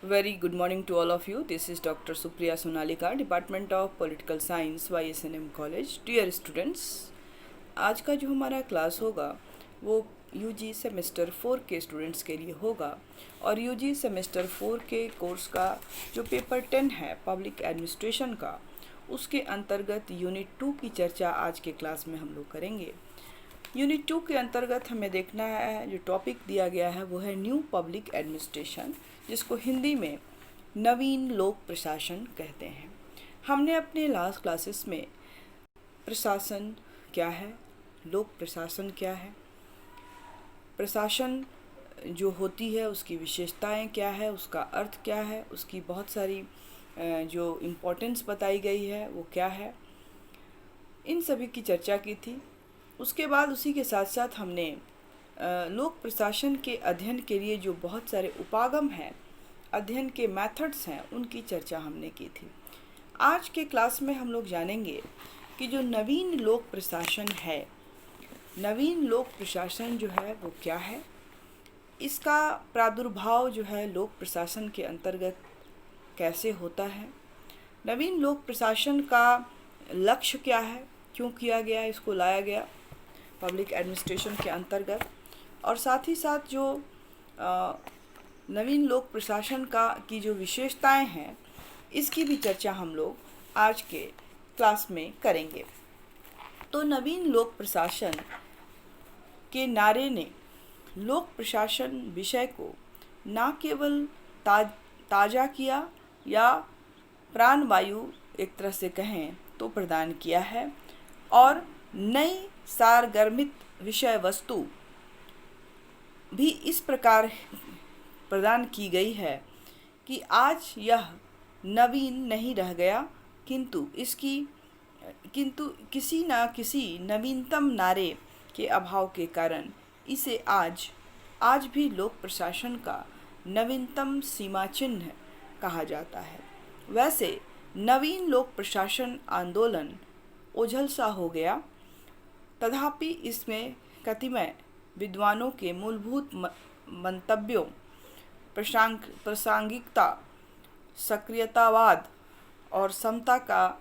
Very good morning to all of you. This is Dr. Supriya Sonalika, Department of Political Science, YSNM College. Dear students, आज का जो हमारा class होगा वो UG semester 4 के students के लिए होगा और यूजी सेमेस्टर 4 के कोर्स का जो पेपर 10 है पब्लिक एडमिनिस्ट्रेशन का, उसके अंतर्गत यूनिट 2 की चर्चा आज के क्लास में हम लोग करेंगे। यूनिट 2 के अंतर्गत हमें देखना है, जो टॉपिक दिया गया है वो है न्यू पब्लिक एडमिनिस्ट्रेशन, जिसको हिंदी में नवीन लोक प्रशासन कहते हैं। हमने अपने लास्ट क्लासेस में प्रशासन क्या है, लोक प्रशासन क्या है, प्रशासन जो होती है उसकी विशेषताएं क्या है, उसका अर्थ क्या है, उसकी बहुत सारी जो इम्पोर्टेंस बताई गई है वो क्या है, इन सभी की चर्चा की थी। उसके बाद उसी के साथ साथ हमने लोक प्रशासन के अध्ययन के लिए जो बहुत सारे उपागम हैं, अध्ययन के मेथड्स हैं, उनकी चर्चा हमने की थी। आज के क्लास में हम लोग जानेंगे कि जो नवीन लोक प्रशासन है, नवीन लोक प्रशासन जो है वो क्या है, इसका प्रादुर्भाव जो है लोक प्रशासन के अंतर्गत कैसे होता है, नवीन लोक प्रशासन का लक्ष्य क्या है, क्यों किया गया, इसको लाया गया पब्लिक एडमिनिस्ट्रेशन के अंतर्गत, और साथ ही साथ जो नवीन लोक प्रशासन की जो विशेषताएं हैं, इसकी भी चर्चा हम लोग आज के क्लास में करेंगे। तो नवीन लोक प्रशासन के नारे ने लोक प्रशासन विषय को न केवल ताज़ा किया या प्राणवायु एक तरह से कहें तो प्रदान किया है, और नई सारगर्भित विषय वस्तु भी इस प्रकार प्रदान की गई है कि आज यह नवीन नहीं रह गया, किंतु किसी न किसी नवीनतम नारे के अभाव के कारण इसे आज भी लोक प्रशासन का नवीनतम सीमा चिन्ह कहा जाता है। वैसे नवीन लोक प्रशासन आंदोलन ओझल सा हो गया, तथापि इसमें कतिपय विद्वानों के मूलभूत मंतव्यों, प्रासंगिकता, सक्रियतावाद और समता का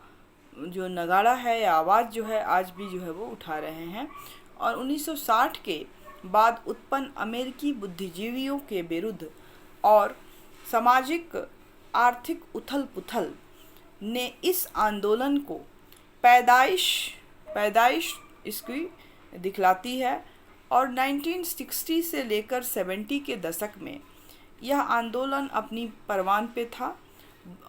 जो नगाड़ा है या आवाज़ जो है आज भी जो है वो उठा रहे हैं, और 1960 के बाद उत्पन्न अमेरिकी बुद्धिजीवियों के विरुद्ध और सामाजिक आर्थिक उथल पुथल ने इस आंदोलन को पैदाइश इसकी दिखलाती है, और 1960 से लेकर 70 के दशक में यह आंदोलन अपनी परवान पे था,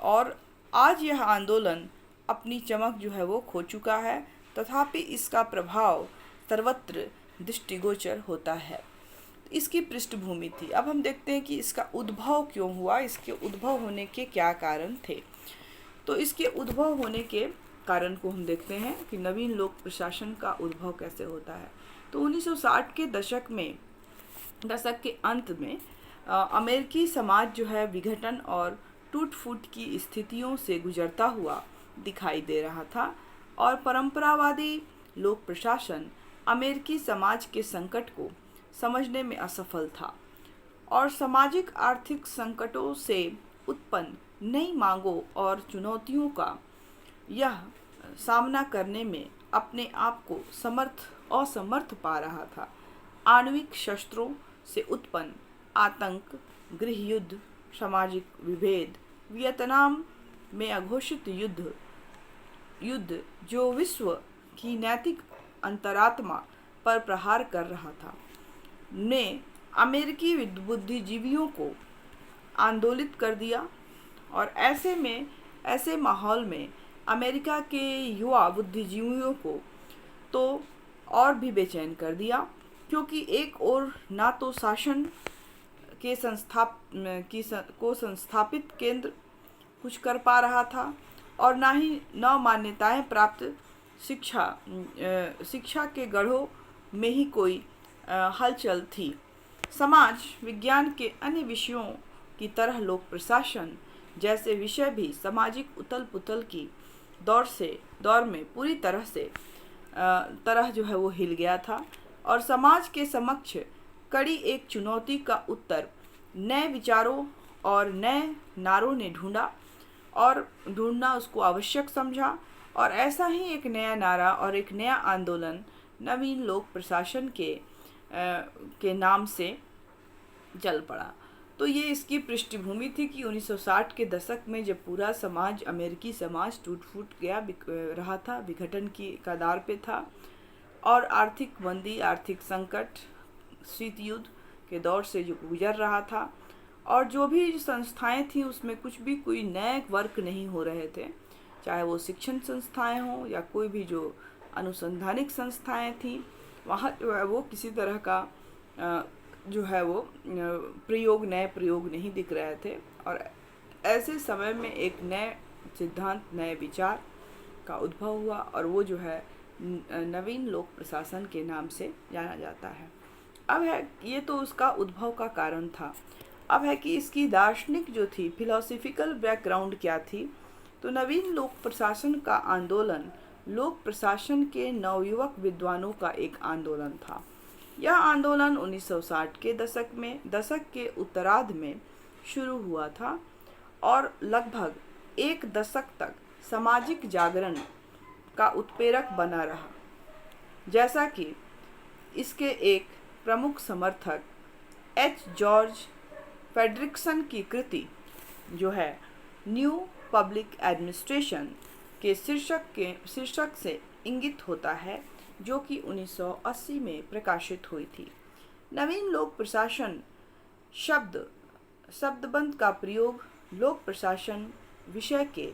और आज यह आंदोलन अपनी चमक जो है वो खो चुका है, तथापि इसका प्रभाव सर्वत्र दृष्टिगोचर होता है। इसकी पृष्ठभूमि थी। अब हम देखते हैं कि इसका उद्भव क्यों हुआ, इसके उद्भव होने के क्या कारण थे। तो इसके उद्भव होने के कारण को हम देखते हैं कि नवीन लोक प्रशासन का उद्भव कैसे होता है। तो 1960 के दशक के अंत में अमेरिकी समाज जो है विघटन और टूट फूट की स्थितियों से गुजरता हुआ दिखाई दे रहा था, और परंपरावादी लोक प्रशासन अमेरिकी समाज के संकट को समझने में असफल था, और सामाजिक आर्थिक संकटों से उत्पन्न नई मांगों और चुनौतियों का यह सामना करने में अपने आप को असमर्थ पा रहा था। आणविक शस्त्रों से उत्पन्न आतंक, गृह युद्ध, सामाजिक विभेद, वियतनाम में अघोषित युद्ध जो विश्व की नैतिक अंतरात्मा पर प्रहार कर रहा था, ने अमेरिकी बुद्धिजीवियों को आंदोलित कर दिया, और ऐसे माहौल में अमेरिका के युवा बुद्धिजीवियों को तो और भी बेचैन कर दिया, क्योंकि एक ओर ना तो शासन के संस्थापित केंद्र कुछ कर पा रहा था, और ना ही मान्यताएं प्राप्त शिक्षा के गढ़ों में ही कोई हलचल थी। समाज विज्ञान के अन्य विषयों की तरह लोक प्रशासन जैसे विषय भी सामाजिक उथल पुथल की दौर में पूरी तरह जो है वो हिल गया था, और समाज के समक्ष कड़ी एक चुनौती का उत्तर नए विचारों और नए नारों ने ढूंढना उसको आवश्यक समझा, और ऐसा ही एक नया नारा और एक नया आंदोलन नवीन लोक प्रशासन के नाम से चल पड़ा। तो ये इसकी पृष्ठभूमि थी कि 1960 के दशक में जब पूरा समाज, अमेरिकी समाज टूट फूट रहा था, विघटन की कगार पे था, और आर्थिक मंदी, आर्थिक संकट, शीत युद्ध के दौर से जो गुजर रहा था, और जो भी संस्थाएं थीं उसमें कोई नए वर्क नहीं हो रहे थे, चाहे वो शिक्षण संस्थाएं हों या कोई भी जो अनुसंधानिक संस्थाएं थीं, वहाँ जो है वो किसी तरह का नए प्रयोग नहीं दिख रहे थे। और ऐसे समय में एक नए सिद्धांत, नए विचार का उद्भव हुआ, और वो जो है नवीन लोक प्रशासन के नाम से जाना जाता है। अब है ये तो उसका उद्भव का कारण था। अब है कि इसकी दार्शनिक जो थी, फिलोसॉफिकल बैकग्राउंड क्या थी। तो नवीन लोक प्रशासन का आंदोलन लोक प्रशासन के नवयुवक विद्वानों का एक आंदोलन था। यह आंदोलन 1960 के दशक के उत्तरार्ध में शुरू हुआ था और लगभग एक दशक तक सामाजिक जागरण का उत्प्रेरक बना रहा। जैसा कि इसके एक प्रमुख समर्थक एच. जॉर्ज फ्रेडरिक्सन की कृति जो है न्यू पब्लिक एडमिनिस्ट्रेशन के शीर्षक से इंगित होता है, जो कि 1980 में प्रकाशित हुई थी। नवीन लोक प्रशासन शब्दबंद का प्रयोग लोक प्रशासन विषय के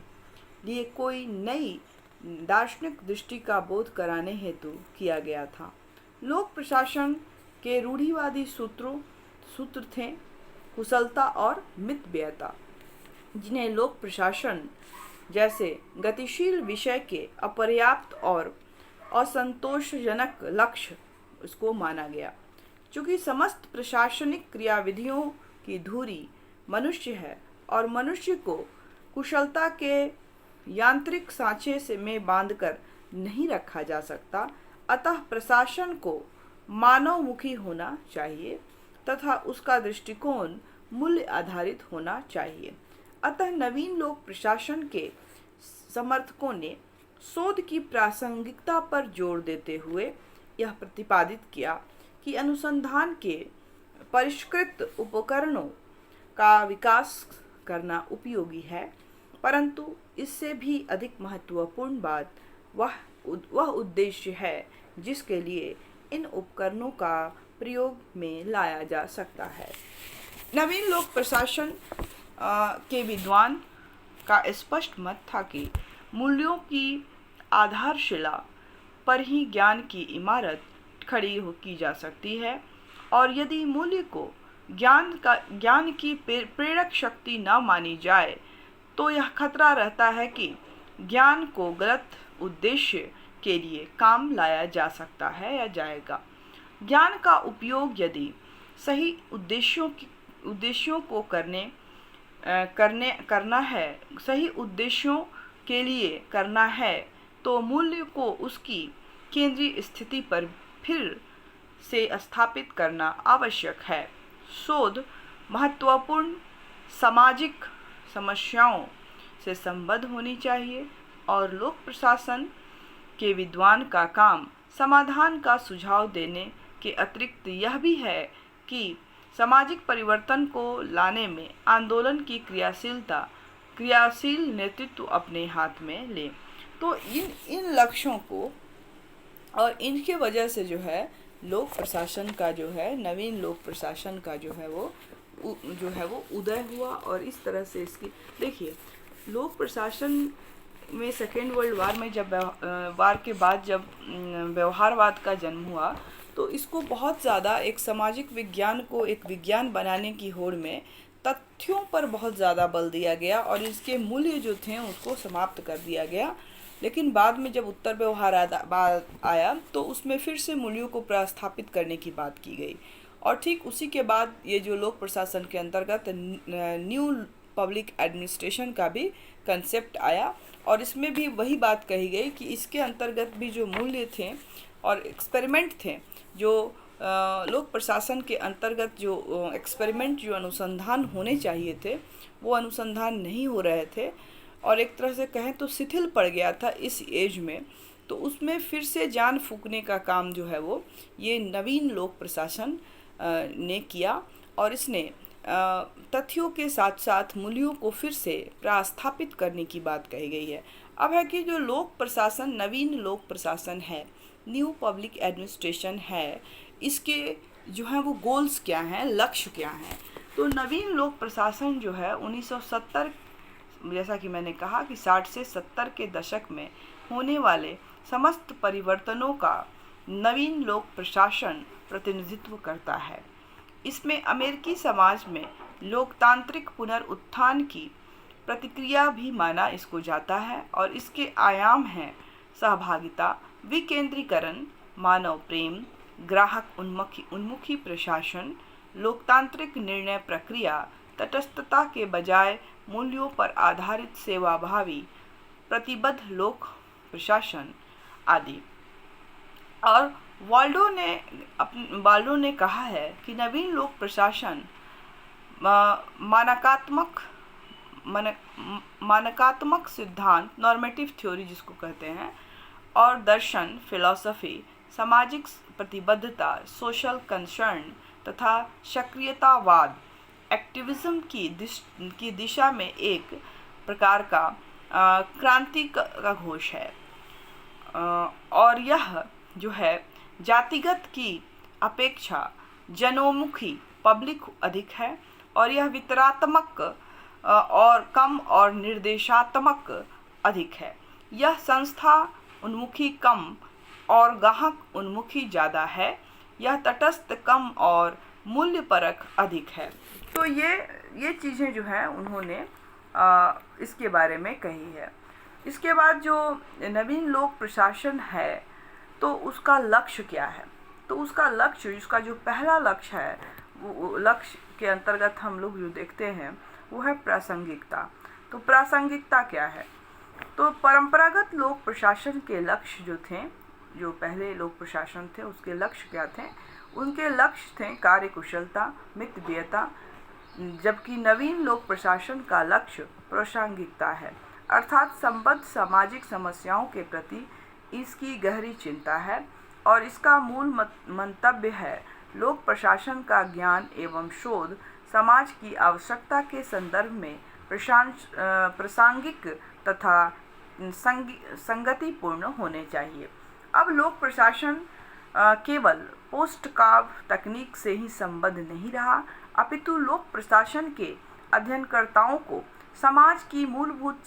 लिए कोई नई दार्शनिक दृष्टि का बोध कराने हेतु किया गया था। लोक प्रशासन के रूढ़िवादी सूत्र थे कुशलता और मितव्ययता, जिन्हें लोक प्रशासन जैसे गतिशील विषय के अपर्याप्त और असंतोषजनक लक्ष्य उसको माना गया। चूँकि समस्त प्रशासनिक क्रियाविधियों की धुरी मनुष्य है और मनुष्य को कुशलता के यांत्रिक सांचे में बांधकर नहीं रखा जा सकता, अतः प्रशासन को मानवमुखी होना चाहिए तथा उसका दृष्टिकोण मूल्य आधारित होना चाहिए। अतः नवीन लोक प्रशासन के समर्थकों ने शोध की प्रासंगिकता पर जोर देते हुए यह प्रतिपादित किया कि अनुसंधान के परिष्कृत उपकरणों का विकास करना उपयोगी है, परंतु इससे भी अधिक महत्वपूर्ण बात वह उद्देश्य है जिसके लिए इन उपकरणों का प्रयोग में लाया जा सकता है। नवीन लोक प्रशासन के विद्वान का स्पष्ट मत था कि मूल्यों की आधारशिला पर ही ज्ञान की इमारत खड़ी की जा सकती है, और यदि मूल्य को ज्ञान की प्रेरक शक्ति न मानी जाए तो यह खतरा रहता है कि ज्ञान को गलत उद्देश्य के लिए काम लाया जा सकता है या जाएगा। ज्ञान का उपयोग यदि सही उद्देश्यों को करना है, सही उद्देश्यों के लिए करना है, तो मूल्य को उसकी केंद्रीय स्थिति पर फिर से स्थापित करना आवश्यक है। शोध महत्वपूर्ण सामाजिक समस्याओं से संबद्ध होनी चाहिए, और लोक प्रशासन के विद्वान का काम समाधान का सुझाव देने के अतिरिक्त यह भी है कि सामाजिक परिवर्तन को लाने में आंदोलन की क्रियाशील नेतृत्व अपने हाथ में ले। तो इन लक्ष्यों को और इनके वजह से जो है लोक प्रशासन का जो है, नवीन लोक प्रशासन का जो है वो उदय हुआ। और इस तरह से इसकी देखिए, लोक प्रशासन में सेकेंड वर्ल्ड वार में जब वार के बाद जब व्यवहारवाद का जन्म हुआ, तो इसको बहुत ज़्यादा एक सामाजिक विज्ञान को एक विज्ञान बनाने की होड़ में तथ्यों पर बहुत ज़्यादा बल दिया गया और इसके मूल्य जो थे उसको समाप्त कर दिया गया। लेकिन बाद में जब उत्तर व्यवहार आया तो उसमें फिर से मूल्यों को प्रस्थापित करने की बात की गई, और ठीक उसी के बाद ये जो लोक प्रशासन के अंतर्गत न्यू पब्लिक एडमिनिस्ट्रेशन का भी कंसेप्ट आया, और इसमें भी वही बात कही गई कि इसके अंतर्गत भी जो मूल्य थे और एक्सपेरिमेंट थे जो लोक प्रशासन के अंतर्गत जो एक्सपेरिमेंट, जो अनुसंधान होने चाहिए थे, वो अनुसंधान नहीं हो रहे थे और एक तरह से कहें तो शिथिल पड़ गया था इस एज में। तो उसमें फिर से जान फूंकने का काम जो है वो ये नवीन लोक प्रशासन ने किया और इसने तथ्यों के साथ साथ मूल्यों को फिर से प्रस्थापित करने की बात कही गई है। अब है कि जो लोक प्रशासन, नवीन लोक प्रशासन है, न्यू पब्लिक एडमिनिस्ट्रेशन है, इसके जो है वो गोल्स क्या हैं, लक्ष्य क्या हैं। तो नवीन लोक प्रशासन जो है 1970, जैसा कि मैंने कहा कि 60 से 70 के दशक में होने वाले समस्त परिवर्तनों का नवीन लोक प्रशासन प्रतिनिधित्व करता है। इसमें अमेरिकी समाज में लोकतांत्रिक पुनरुत्थान की प्रतिक्रिया भी माना इसको जाता है और इसके आयाम हैं सहभागिता, विकेंद्रीकरण, मानव प्रेम, ग्राहक उन्मुखी प्रशासन, लोकतांत्रिक निर्णय प्रक्रिया, तटस्थता के बजाय मूल्यों पर आधारित सेवाभावी प्रतिबद्ध लोक प्रशासन आदि। और वाल्डो ने कहा है कि नवीन लोक प्रशासन मानकात्मक सिद्धांत, नॉर्मेटिव थ्योरी जिसको कहते हैं, और दर्शन, फिलॉसफी, सामाजिक प्रतिबद्धता, सोशल कंसर्न तथा सक्रियतावाद, एक्टिविज्म की दिशा में एक प्रकार का क्रांति का घोष है। और यह जो है जातिगत की अपेक्षा जनोमुखी, पब्लिक अधिक है और यह वितरात्मक और कम और निर्देशात्मक अधिक है। यह संस्था उन्मुखी कम और ग्राहक उन्मुखी ज़्यादा है। यह तटस्थ कम और मूल्यपरक अधिक है। तो ये चीज़ें जो है उन्होंने इसके बारे में कही है। इसके बाद जो नवीन लोक प्रशासन है तो उसका लक्ष्य क्या है। तो उसका लक्ष्य, उसका जो पहला लक्ष्य है, वो लक्ष्य के अंतर्गत हम लोग जो देखते हैं वो है प्रासंगिकता। तो प्रासंगिकता क्या है। तो परंपरागत लोक प्रशासन के लक्ष्य जो थे, जो पहले लोक प्रशासन थे उसके लक्ष्य क्या थे। उनके लक्ष्य थे कार्यकुशलता, मितव्ययता, जबकि नवीन लोक प्रशासन का लक्ष्य प्रासंगिकता है, अर्थात संबद्ध सामाजिक समस्याओं के प्रति इसकी गहरी चिंता है और इसका मूल मंतव्य है लोक प्रशासन का ज्ञान एवं शोध समाज की आवश्यकता के संदर्भ में प्रासंगिक तथा संगतिपूर्ण होने चाहिए। अब लोक प्रशासन केवल पोस्टकार्व तकनीक से ही संबद्ध नहीं रहा, अपितु लोक प्रशासन के अध्ययनकर्ताओं को समाज की मूलभूत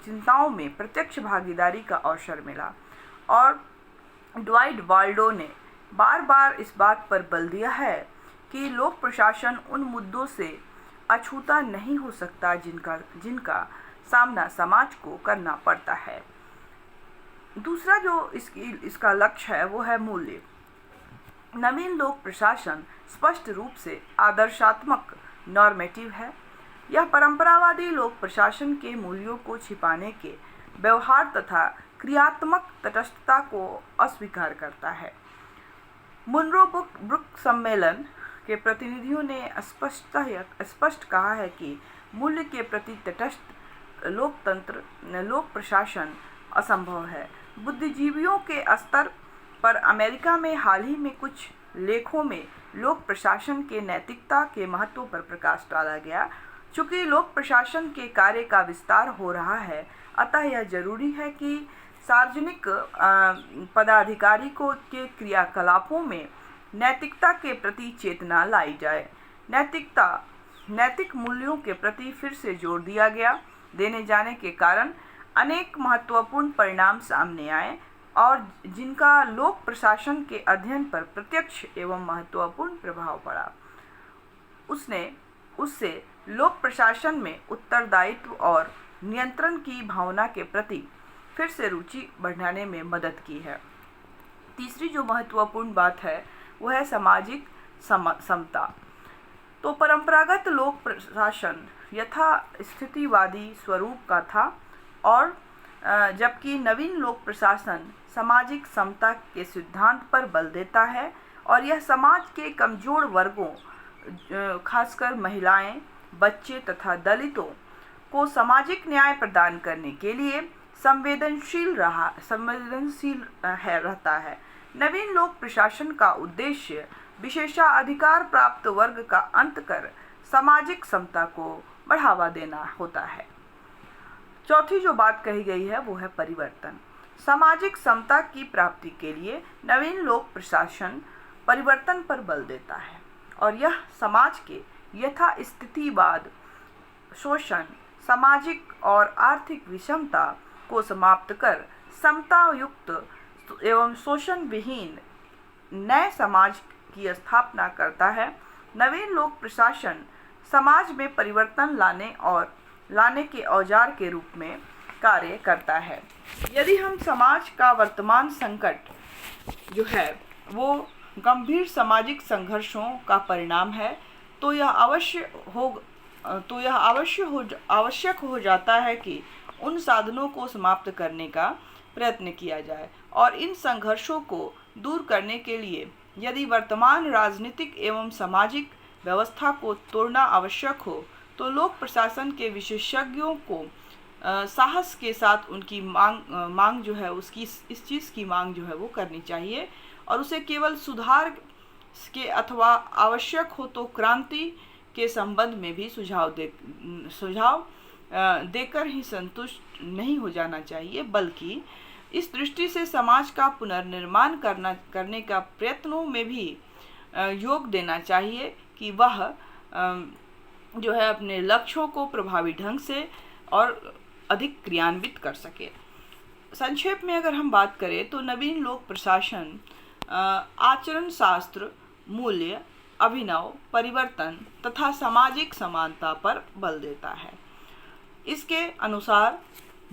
चिंताओं में प्रत्यक्ष भागीदारी का अवसर मिला। और ड्वाइट वाल्डो ने बार बार इस बात पर बल दिया है कि लोक प्रशासन उन मुद्दों से अछूता नहीं हो सकता जिनका सामना समाज को करना पड़ता है। दूसरा जो इसका लक्ष्य है वो है मूल्य। नवीन लोक प्रशासन स्पष्ट रूप से आदर्शात्मक, नॉर्मेटिव है। यह परंपरावादी लोक प्रशासन के मूल्यों को छिपाने के व्यवहार तथा क्रियात्मक तटस्थता को अस्वीकार करता है। मुनरो ब्रुक सम्मेलन के प्रतिनिधियों ने स्पष्ट कहा है कि मूल्य के प्रति तटस्थ लोक प्रशासन असंभव है। बुद्धिजीवियों के स्तर पर अमेरिका में हाल ही में कुछ लेखों में लोक प्रशासन के नैतिकता के महत्व पर प्रकाश डाला गया। चूँकि लोक प्रशासन के कार्य का विस्तार हो रहा है, अतः यह जरूरी है कि सार्वजनिक पदाधिकारी के क्रियाकलापों में नैतिकता के प्रति चेतना लाई जाए। नैतिक मूल्यों के प्रति फिर से जोर देने जाने के कारण अनेक महत्वपूर्ण परिणाम सामने आए और जिनका लोक प्रशासन के अध्ययन पर प्रत्यक्ष एवं महत्वपूर्ण प्रभाव पड़ा। उससे लोक प्रशासन में उत्तरदायित्व और नियंत्रण की भावना के प्रति फिर से रुचि बढ़ाने में मदद की है। तीसरी जो महत्वपूर्ण बात है वो है सामाजिक समता। तो परंपरागत लोक प्रशासन यथास्थितिवादी स्वरूप का था और जबकि नवीन लोक प्रशासन सामाजिक समता के सिद्धांत पर बल देता है और यह समाज के कमजोर वर्गों, खासकर महिलाएं, बच्चे तथा दलितों को सामाजिक न्याय प्रदान करने के लिए संवेदनशील रहता है। नवीन लोक प्रशासन का उद्देश्य विशेषाधिकार प्राप्त वर्ग का अंत कर सामाजिक समता को बढ़ावा देना होता है। चौथी जो बात कही गई है वो है परिवर्तन। सामाजिक समता की प्राप्ति के लिए नवीन लोक प्रशासन परिवर्तन पर बल देता है और यह समाज के यथास्थितिवाद, शोषण, सामाजिक और आर्थिक विषमता को समाप्त कर समता युक्त एवं शोषण विहीन नए समाज की स्थापना करता है। नवीन लोक प्रशासन समाज में परिवर्तन लाने के औजार के रूप में कार्य करता है। यदि हम समाज का वर्तमान संकट जो है वो गंभीर सामाजिक संघर्षों का परिणाम है तो यह आवश्यक हो जाता है कि उन साधनों को समाप्त करने का प्रयत्न किया जाए और इन संघर्षों को दूर करने के लिए यदि वर्तमान राजनीतिक एवं सामाजिक व्यवस्था को तोड़ना आवश्यक हो तो लोक प्रशासन के विशेषज्ञों को साहस के साथ उनकी मांग जो है उसकी इस चीज़ की मांग जो है वो करनी चाहिए और उसे केवल सुधार के अथवा आवश्यक हो तो क्रांति के संबंध में भी सुझाव देकर ही संतुष्ट नहीं हो जाना चाहिए, बल्कि इस दृष्टि से समाज का पुनर्निर्माण करने का प्रयत्नों में भी योग देना चाहिए कि वह जो है अपने लक्ष्यों को प्रभावी ढंग से और अधिक क्रियान्वित कर सके। संक्षेप में अगर हम बात करें तो नवीन लोक प्रशासन आचरण शास्त्र, मूल्य, अभिनव, परिवर्तन तथा सामाजिक समानता पर बल देता है। इसके अनुसार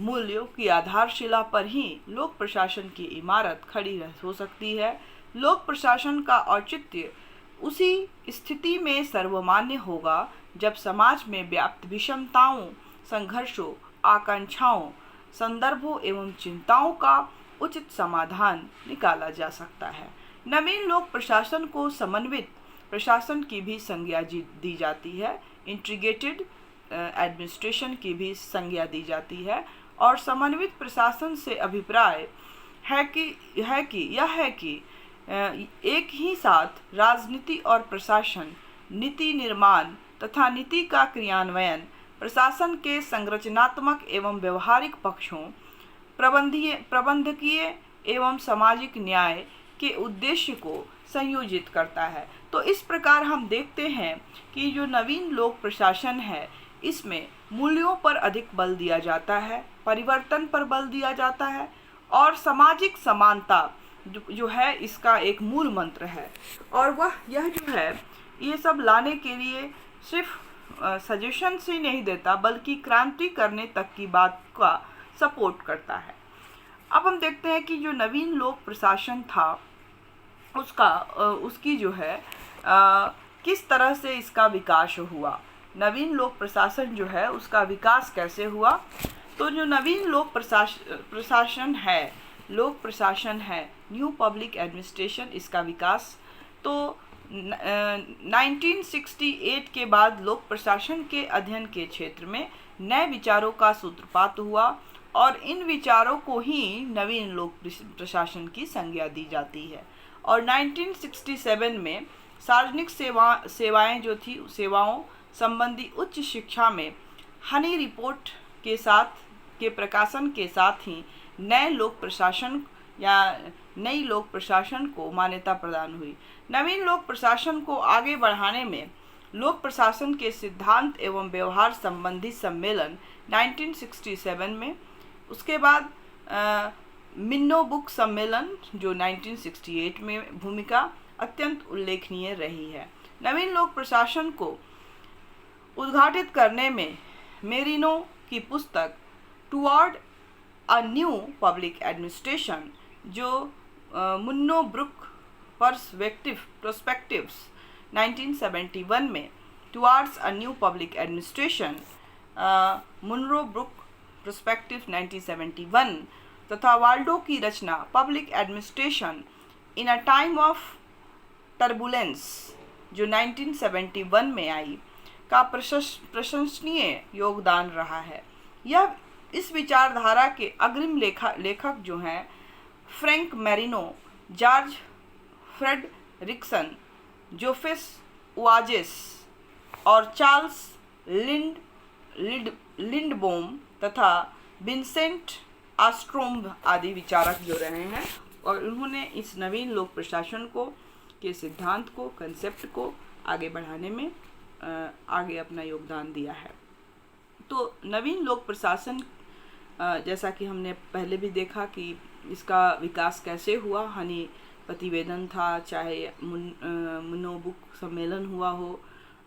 मूल्यों की आधारशिला पर ही लोक प्रशासन की इमारत खड़ी हो सकती है। लोक प्रशासन का औचित्य उसी स्थिति में सर्वमान्य होगा जब समाज में व्याप्त विषमताओं, संघर्षों, आकांक्षाओं, संदर्भों एवं चिंताओं का उचित समाधान निकाला जा सकता है। नवीन लोक प्रशासन को समन्वित प्रशासन की भी संज्ञा दी जाती है, इंटीग्रेटेड एडमिनिस्ट्रेशन की भी संज्ञा दी जाती है और समन्वित प्रशासन से अभिप्राय है कि एक ही साथ राजनीति और प्रशासन, नीति निर्माण तथा नीति का क्रियान्वयन, प्रशासन के संरचनात्मक एवं व्यवहारिक पक्षों, प्रबंधकीय एवं सामाजिक न्याय के उद्देश्य को संयोजित करता है। तो इस प्रकार हम देखते हैं कि जो नवीन लोक प्रशासन है इसमें मूल्यों पर अधिक बल दिया जाता है, परिवर्तन पर बल दिया जाता है और सामाजिक समानता जो है इसका एक मूल मंत्र है और यह जो है ये सब लाने के लिए सिर्फ सजेशन से नहीं देता बल्कि क्रांति करने तक की बात का सपोर्ट करता है। अब हम देखते हैं कि जो नवीन लोक प्रशासन था उसकी जो है किस तरह से इसका विकास हुआ। नवीन लोक प्रशासन जो है उसका विकास कैसे हुआ। तो जो नवीन लोक प्रशासन है न्यू पब्लिक एडमिनिस्ट्रेशन, इसका विकास तो 1968 के बाद लोक प्रशासन के अध्ययन के क्षेत्र में नए विचारों का सूत्रपात हुआ और इन विचारों को ही नवीन लोक प्रशासन की संज्ञा दी जाती है। और 1967 में सार्वजनिक सेवाओं संबंधी उच्च शिक्षा में हनी रिपोर्ट के प्रकाशन के साथ ही नए लोक प्रशासन को मान्यता प्रदान हुई। नवीन लोक प्रशासन को आगे बढ़ाने में लोक प्रशासन के सिद्धांत एवं व्यवहार संबंधी सम्मेलन 1967 में, उसके बाद मिन्नो बुक सम्मेलन जो 1968 में भूमिका अत्यंत उल्लेखनीय रही है। नवीन लोक प्रशासन को उद्घाटित करने में मेरिनो की पुस्तक toward a new public administration जो मुन्नो ब्रुक पर्सपेक्टिव्स 1971 में, towards a new public administration Minnowbrook perspective 1971 तथा वाल्डो की रचना public administration in a time of turbulence जो 1971 में आई का प्रशंसनीय योगदान रहा है। यह इस विचारधारा के अग्रिम लेखक जो हैं Frank Marini, George Frederickson, Joseph Uveges और चार्ल्स लिंडबोम तथा विंसेंट ऑस्ट्रोम आदि विचारक जो रहे हैं, और उन्होंने इस नवीन लोक प्रशासन को के सिद्धांत को, कंसेप्ट को आगे बढ़ाने में आगे अपना योगदान दिया है। तो नवीन लोक प्रशासन जैसा कि हमने पहले भी देखा कि इसका विकास कैसे हुआ, हनी प्रतिवेदन था, चाहे मुनोबुक सम्मेलन हुआ हो,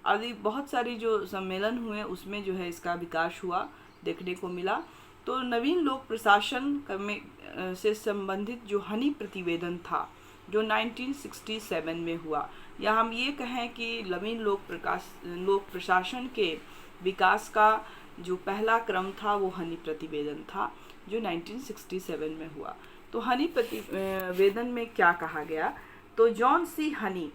आदि बहुत सारी जो सम्मेलन हुए उसमें जो है इसका विकास हुआ देखने को मिला। तो नवीन लोक प्रशासन से संबंधित जो हनी प्रतिवेदन था जो 1967 में हुआ, या हम ये कहें कि नवीन लोक प्रशासन के विकास का जो पहला क्रम था वो हनी प्रतिवेदन था जो 1967 में हुआ। तो हनी प्रतिवेदन में क्या कहा गया, तो जॉन सी हनी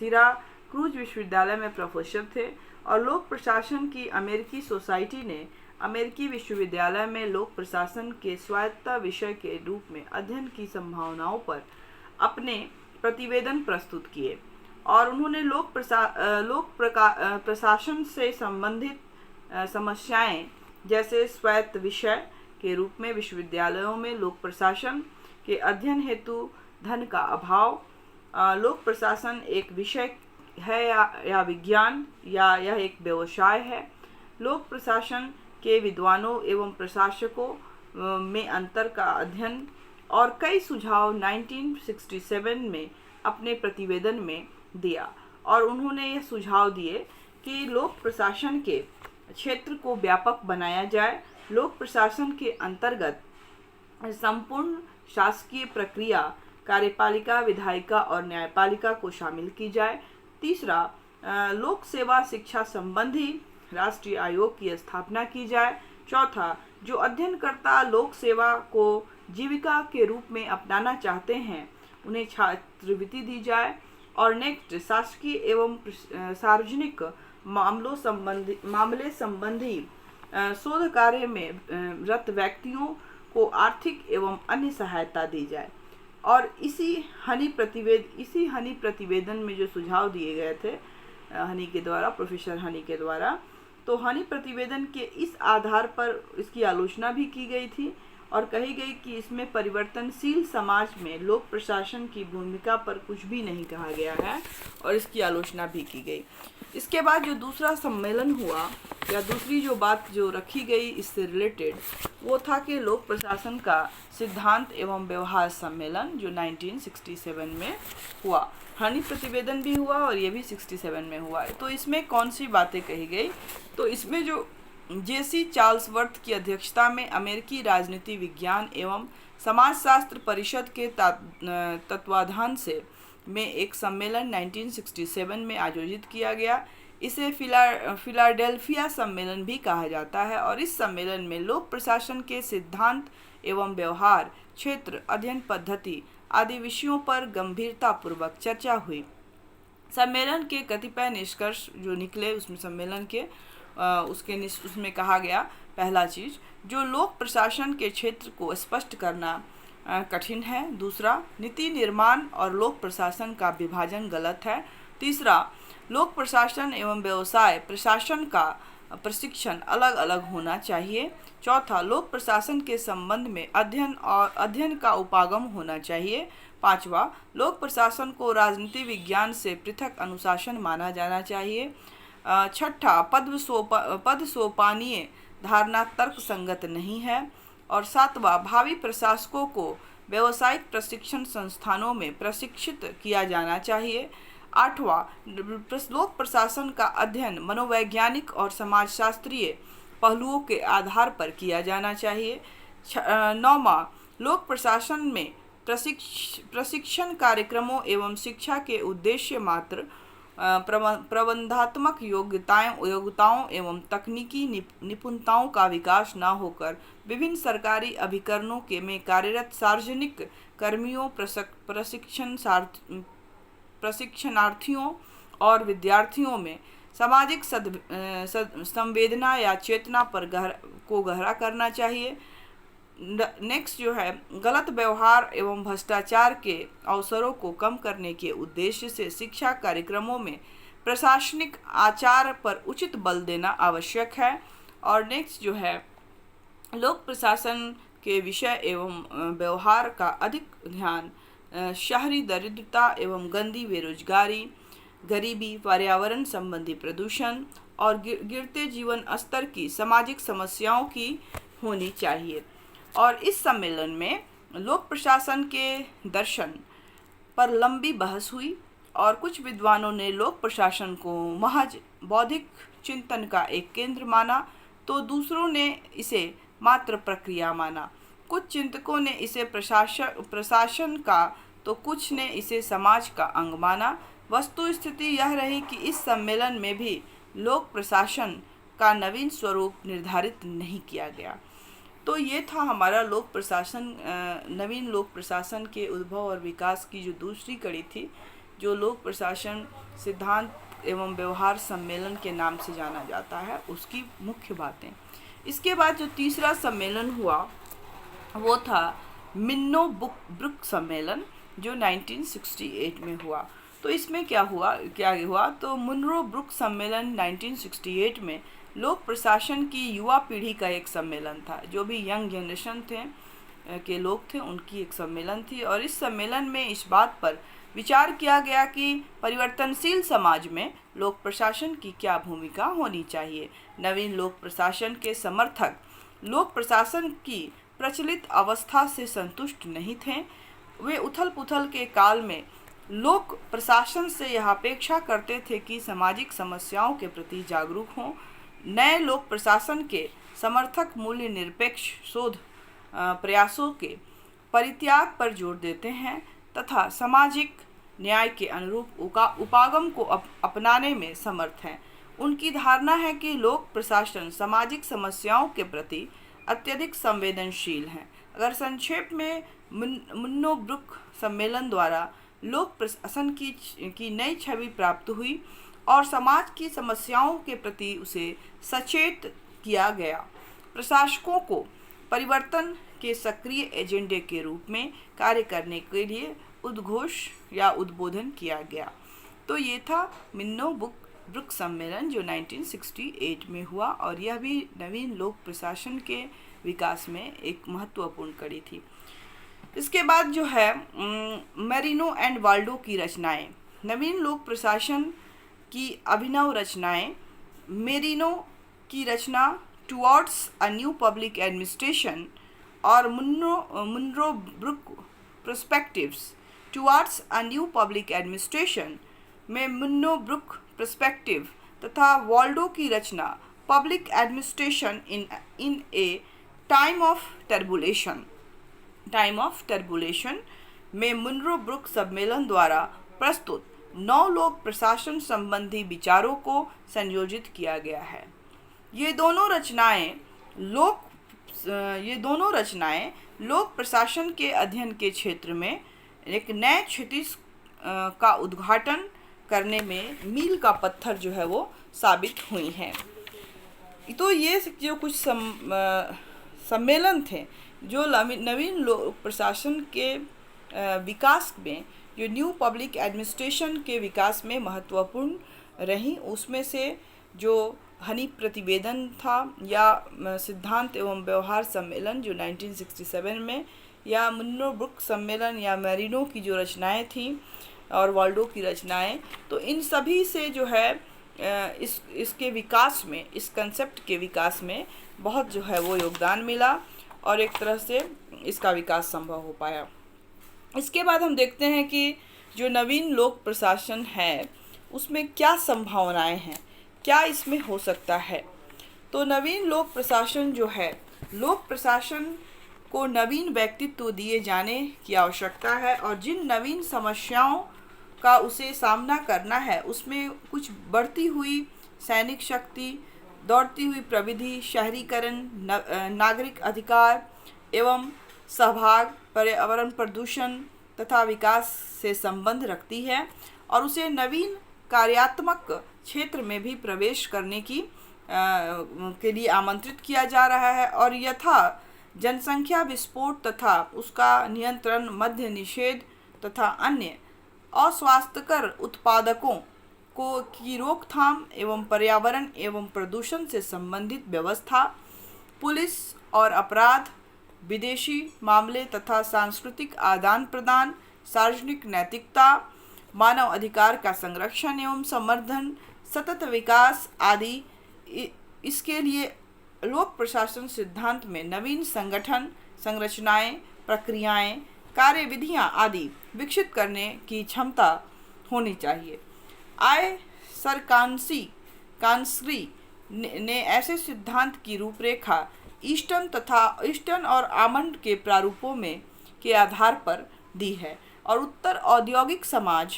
सिराक्यूज विश्वविद्यालय में प्रोफेसर थे और लोक प्रशासन की अमेरिकी सोसाइटी ने अमेरिकी विश्वविद्यालय में लोक प्रशासन के स्वायत्तता विषय के रूप में अध्ययन की संभावनाओं पर अपने प्रतिवेदन प्रस्तुत किए, और उन्होंने प्रशासन से संबंधित समस्याएं जैसे स्वायत्त विषय के रूप में विश्वविद्यालयों में लोक प्रशासन के अध्ययन हेतु धन का अभाव, लोक प्रशासन एक विषय है या विज्ञान या यह एक व्यवसाय है, लोक प्रशासन के विद्वानों एवं प्रशासकों में अंतर का अध्ययन, और कई सुझाव 1967 में अपने प्रतिवेदन में दिया। और उन्होंने ये सुझाव दिए कि लोक प्रशासन के क्षेत्र को व्यापक बनाया जाए, लोक प्रशासन के अंतर्गत संपूर्ण शासकीय प्रक्रिया कार्यपालिका, विधायिका और न्यायपालिका को शामिल की जाए। तीसरा, लोक सेवा शिक्षा संबंधी राष्ट्रीय आयोग की स्थापना की जाए। चौथा, जो अध्ययनकर्ता लोक सेवा को जीविका के रूप में अपनाना चाहते हैं उन्हें छात्रवृत्ति दी जाए। और नेक्स्ट, शासकीय एवं सार्वजनिक मामले संबंधी शोध कार्य में रत व्यक्तियों को आर्थिक एवं अन्य सहायता दी जाए। और इसी हनी प्रतिवेदन में जो सुझाव दिए गए थे हनी के द्वारा, प्रोफेसर हनी के द्वारा, तो हनी प्रतिवेदन के इस आधार पर इसकी आलोचना भी की गई थी और कही गई कि इसमें परिवर्तनशील समाज में लोक प्रशासन की भूमिका पर कुछ भी नहीं कहा गया है, और इसकी आलोचना भी की गई। इसके बाद जो दूसरा सम्मेलन हुआ या दूसरी जो बात जो रखी गई इससे रिलेटेड, वो था कि लोक प्रशासन का सिद्धांत एवं व्यवहार सम्मेलन जो 1967 में हुआ। हनी प्रतिवेदन भी हुआ और ये भी 67 में हुआ है। तो इसमें कौन सी बातें कही गई, तो इसमें जो जेसी चार्ल्सवर्थ की अध्यक्षता में अमेरिकी राजनीति विज्ञान एवं समाजशास्त्र परिषद के तत्वाधान से में एक सम्मेलन 1967 में आयोजित किया गया। इसे फिलाडेल्फिया सम्मेलन भी कहा जाता है, और इस सम्मेलन में लोक प्रशासन के सिद्धांत एवं व्यवहार, क्षेत्र, अध्ययन पद्धति आदि विषयों पर गंभीरतापूर्वक चर्चा हुई। सम्मेलन के कतिपय निष्कर्ष जो निकले उसमें सम्मेलन के उसमें कहा गया, पहला चीज, जो लोक प्रशासन के क्षेत्र को स्पष्ट करना कठिन है। दूसरा, नीति निर्माण और लोक प्रशासन का विभाजन गलत है। तीसरा, लोक प्रशासन एवं व्यवसाय प्रशासन का प्रशिक्षण अलग अलग होना चाहिए। चौथा, लोक प्रशासन के संबंध में अध्ययन का उपागम होना चाहिए। पांचवा, लोक प्रशासन को राजनीति विज्ञान से पृथक अनुशासन माना जाना चाहिए। छठा, पद सोपानीय धारणा तर्क संगत नहीं है। और सातवां, भावी प्रशासकों को व्यावसायिक प्रशिक्षण संस्थानों में प्रशिक्षित किया जाना चाहिए। आठवां, लोक प्रशासन का अध्ययन मनोवैज्ञानिक और समाजशास्त्रीय पहलुओं के आधार पर किया जाना चाहिए। नौवां, लोक प्रशासन में प्रशिक्षण कार्यक्रमों एवं शिक्षा के उद्देश्य मात्र प्रबंधात्मक योग्यताओं एवं तकनीकी निपुणताओं का विकास न होकर विभिन्न सरकारी अभिकरणों में कार्यरत सार्वजनिक कर्मियों, प्रशिक्षणार्थियों और विद्यार्थियों में सामाजिक संवेदना या चेतना पर गहरा करना चाहिए। नेक्स्ट जो है, गलत व्यवहार एवं भ्रष्टाचार के अवसरों को कम करने के उद्देश्य से शिक्षा कार्यक्रमों में प्रशासनिक आचार पर उचित बल देना आवश्यक है। और नेक्स्ट जो है, लोक प्रशासन के विषय एवं व्यवहार का अधिक ध्यान शहरी दरिद्रता एवं गंदी बेरोजगारी, गरीबी, पर्यावरण संबंधी प्रदूषण और गिरते जीवन स्तर की सामाजिक समस्याओं की होनी चाहिए। और इस सम्मेलन में लोक प्रशासन के दर्शन पर लंबी बहस हुई और कुछ विद्वानों ने लोक प्रशासन को महज बौद्धिक चिंतन का एक केंद्र माना, तो दूसरों ने इसे मात्र प्रक्रिया माना। कुछ चिंतकों ने इसे प्रशासन का, तो कुछ ने इसे समाज का अंग माना। वस्तु स्थिति यह रही कि इस सम्मेलन में भी लोक प्रशासन का नवीन स्वरूप निर्धारित नहीं किया गया। तो ये था हमारा लोक प्रशासन, नवीन लोक प्रशासन के उद्भव और विकास की जो दूसरी कड़ी थी, जो लोक प्रशासन सिद्धांत एवं व्यवहार सम्मेलन के नाम से जाना जाता है, उसकी मुख्य बातें। इसके बाद जो तीसरा सम्मेलन हुआ वो था मिन्नो ब्रुक सम्मेलन, जो 1968 में हुआ। तो इसमें क्या हुआ तो मुनरो ब्रुक सम्मेलन 1968 में लोक प्रशासन की युवा पीढ़ी का एक सम्मेलन था। जो भी यंग जनरेशन के लोग थे उनकी एक सम्मेलन थी। और इस सम्मेलन में इस बात पर विचार किया गया कि परिवर्तनशील समाज में लोक प्रशासन की क्या भूमिका होनी चाहिए। नवीन लोक प्रशासन के समर्थक लोक प्रशासन की प्रचलित अवस्था से संतुष्ट नहीं थे। वे उथल पुथल के काल में लोक प्रशासन से यह अपेक्षा करते थे कि सामाजिक समस्याओं के प्रति जागरूक हों। नए लोक प्रशासन के समर्थक मूल्य निरपेक्ष शोध प्रयासों के परित्याग पर जोर देते हैं तथा सामाजिक न्याय के अनुरूप उपागम को अपनाने में समर्थ हैं। उनकी धारणा है कि लोक प्रशासन सामाजिक समस्याओं के प्रति अत्यधिक संवेदनशील हैं। अगर संक्षेप में मुन्नो ब्रुक सम्मेलन द्वारा लोक प्रशासन की नई छवि प्राप्त हुई और समाज की समस्याओं के प्रति उसे सचेत किया गया। प्रशासकों को परिवर्तन के सक्रिय एजेंडे के रूप में कार्य करने के लिए उद्घोष या उद्बोधन किया गया। तो ये था मिन्नो ब्रुक सम्मेलन जो 1968 में हुआ और यह भी नवीन लोक प्रशासन के विकास में एक महत्वपूर्ण कड़ी थी। इसके बाद जो है मेरिनो एंड वाल्डो की रचनाएं, नवीन लोक प्रशासन की अभिनव रचनाएं। मेरिनो की रचना towards a new public administration और Minnowbrook perspectives towards a new public administration में मुन्नो ब्रुक पर्सपेक्टिव तथा वाल्डो की रचना public administration in a time of turbulence में मुनरो ब्रुक सम्मेलन द्वारा प्रस्तुत 9 लोक प्रशासन संबंधी विचारों को संयोजित किया गया है। ये दोनों रचनाएं लोक प्रशासन के अध्ययन के क्षेत्र में एक नए क्षितिज का उद्घाटन करने में मील का पत्थर जो है वो साबित हुई हैं। तो ये जो कुछ सम्मेलन थे जो नवीन लोक प्रशासन के विकास में, जो न्यू पब्लिक एडमिनिस्ट्रेशन के विकास में महत्वपूर्ण रही, उसमें से जो हनी प्रतिवेदन था या सिद्धांत एवं व्यवहार सम्मेलन जो 1967 में, या मुन्नो ब्रुक सम्मेलन या मेरिनो की जो रचनाएं थीं और वाल्डो की रचनाएं, तो इन सभी से जो है इसके विकास में, इस कंसेप्ट के विकास में बहुत जो है वो योगदान मिला और एक तरह से इसका विकास संभव हो पाया। इसके बाद हम देखते हैं कि जो नवीन लोक प्रशासन है उसमें क्या संभावनाएं हैं, क्या इसमें हो सकता है। तो नवीन लोक प्रशासन जो है, लोक प्रशासन को नवीन व्यक्तित्व दिए जाने की आवश्यकता है और जिन नवीन समस्याओं का उसे सामना करना है, उसमें कुछ बढ़ती हुई सैनिक शक्ति, दौड़ती हुई प्रविधि, शहरीकरण, नागरिक अधिकार एवं सहभाग, पर्यावरण प्रदूषण तथा विकास से संबंध रखती है और उसे नवीन कार्यात्मक क्षेत्र में भी प्रवेश करने के लिए आमंत्रित किया जा रहा है और यथा जनसंख्या विस्फोट तथा उसका नियंत्रण, मध्य निषेध तथा अन्य अस्वास्थ्यकर उत्पादकों की रोकथाम एवं पर्यावरण एवं प्रदूषण से संबंधित व्यवस्था, पुलिस और अपराध, विदेशी मामले तथा सांस्कृतिक आदान प्रदान, सार्वजनिक नैतिकता, मानव अधिकार का संरक्षण एवं संवर्धन, सतत विकास आदि। इसके लिए लोक प्रशासन सिद्धांत में नवीन संगठन, संरचनाएं, प्रक्रियाएं, कार्यविधियां आदि विकसित करने की क्षमता होनी चाहिए। सर कांसरी ने ऐसे सिद्धांत की रूपरेखा ईस्टर्न और आमंड के प्रारूपों में के आधार पर दी है और उत्तर औद्योगिक समाज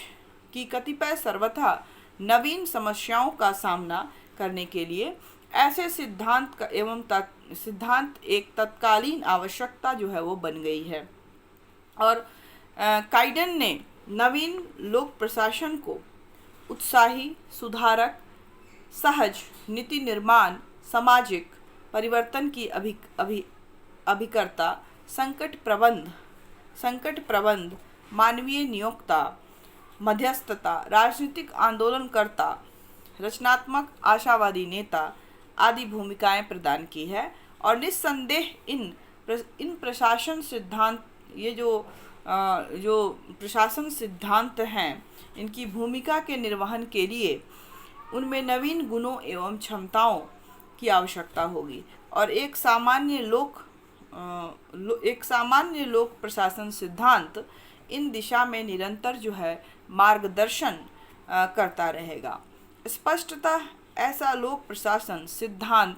की कतिपय सर्वथा नवीन समस्याओं का सामना करने के लिए ऐसे सिद्धांत एक तत्कालीन आवश्यकता जो है वो बन गई है। और काइडेन ने नवीन लोक प्रशासन को उत्साही, सुधारक, सहज, नीति निर्माण, सामाजिक परिवर्तन की अभिकर्ता, संकट प्रबंध, मानवीय नियोक्ता, मध्यस्थता, राजनीतिक आंदोलनकर्ता, रचनात्मक आशावादी नेता आदि भूमिकाएं प्रदान की है। और निस्संदेह इन प्रशासन सिद्धांत, ये जो प्रशासन सिद्धांत हैं, इनकी भूमिका के निर्वहन के लिए उनमें नवीन गुणों एवं क्षमताओं की आवश्यकता होगी और एक सामान्य लोक प्रशासन सिद्धांत इन दिशा में निरंतर जो है मार्गदर्शन करता रहेगा। स्पष्टतः ऐसा लोक प्रशासन सिद्धांत